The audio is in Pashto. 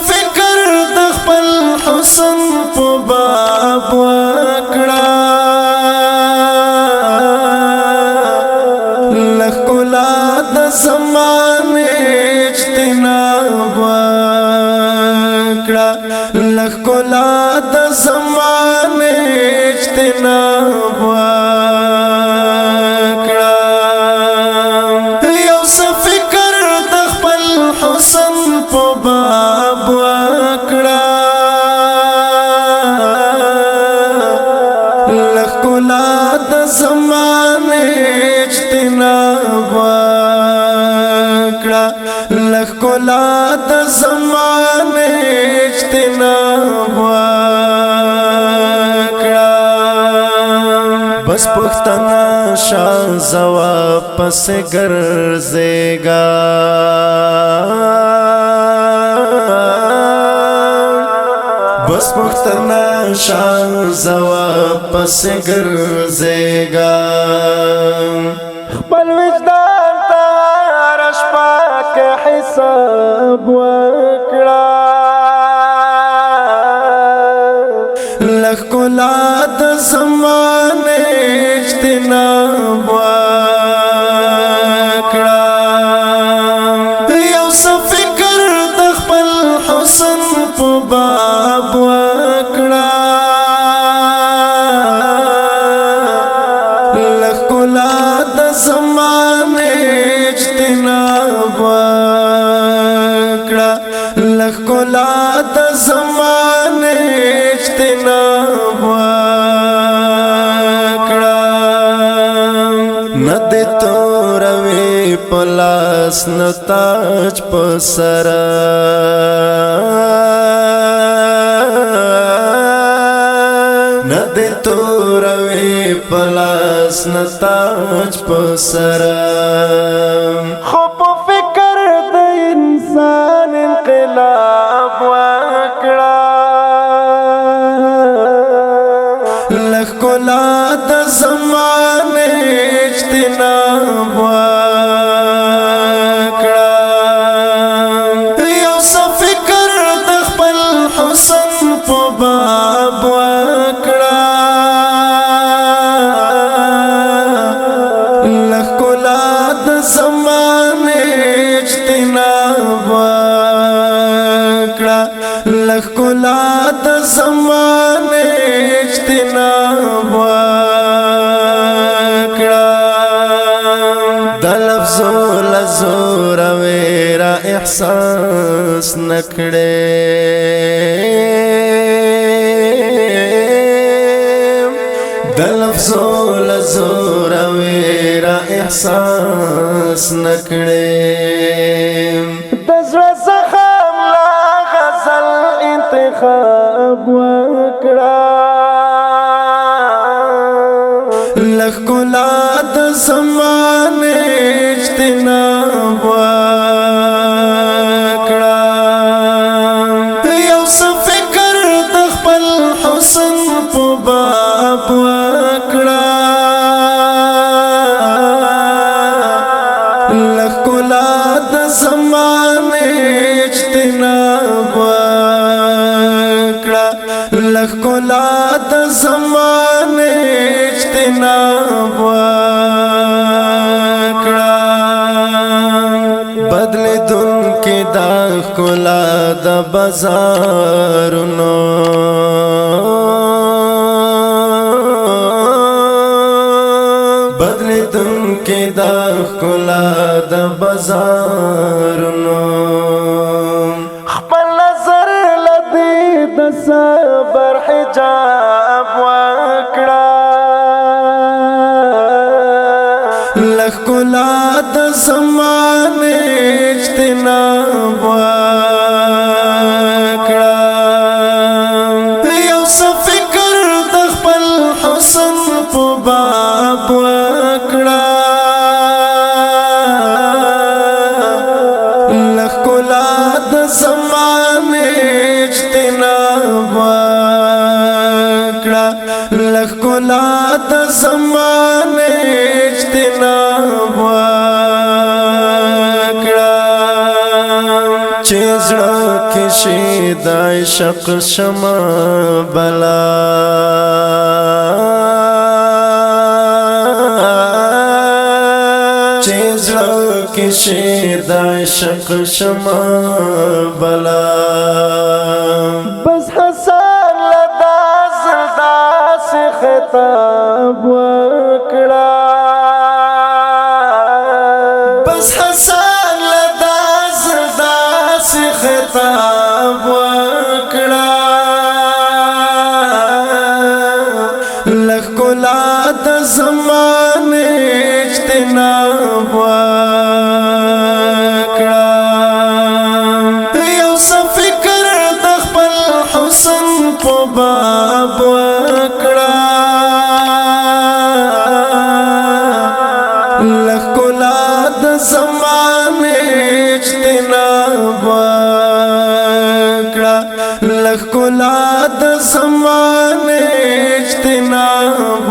فکر د خپل حسن په باب وکړه لکلا د زمانه اجتناب وکړه لکلا د زمانه اجتناب وکړه یو څه فکر د خپل حسن په باب وکړه لکلا د زمانه اجتناب وکړه لکلا د زمانه اجتناب وکړه بس پختنا شاه زوا پس ګرځېګا بس پختنا شاه زوا پس ګرځېګا خپل وجدان ته رش پاک حساب وکړه لکلا د زمانه اجتناب وکړه یو څه فکر د خپل حسن په باب وکړه لکلا د زمانه اجتناب وکړه لکلا د زمانه اجتناب وکړه ند توروي پلاس نتاج پسر ند توروي پلاس نتاج پسر خو په فکر د انسان انقلاب وکړه لکلا د زمانه اجتناب وکړه یو څه فکر د خپل حسن په باب وکړه لکلا د زمانه اجتناب وکړه لکلا د زمانه اجتناب وکړه د لفظو لزور ویرا احساس نکړې د لفظو لزور ویرا احساس نکړې د زړه زخم لا غزل انتخاب وکړه لکلا د زمانه اجتناب وکړه یو څه فکر د خپل حسن په باب وکړه لکلا د زمانه اجتناب وکړه لکلا د زمانه اجتناب وکړه بدلیدون کې دا ښکلا د بازارونو بدلیدون کې دا ښکلا د بازارونو خپل نظر لدی د صبر حجاب وکړه لکلا د زمانه اجتناب وکړه یو څه فکر د خپل حسن په باب وکړه لکلا د زمانه اجتناب وکړه لکلا د زمانه اجتناب وکړه چې زړه کشی د عشق شمع بلا چیزړه کشی د عشق شمع بلا بس حسن لدا زدا سے خطاب وکړه بس حسن لدا زدا سے خطاب وکړه لکلا د زمانه اجتناب وکړه یو څه فکر د خپل حسن په باب وکړه لکلا د زمانه اجتناب وکړه لکلا د زمانه اجتناب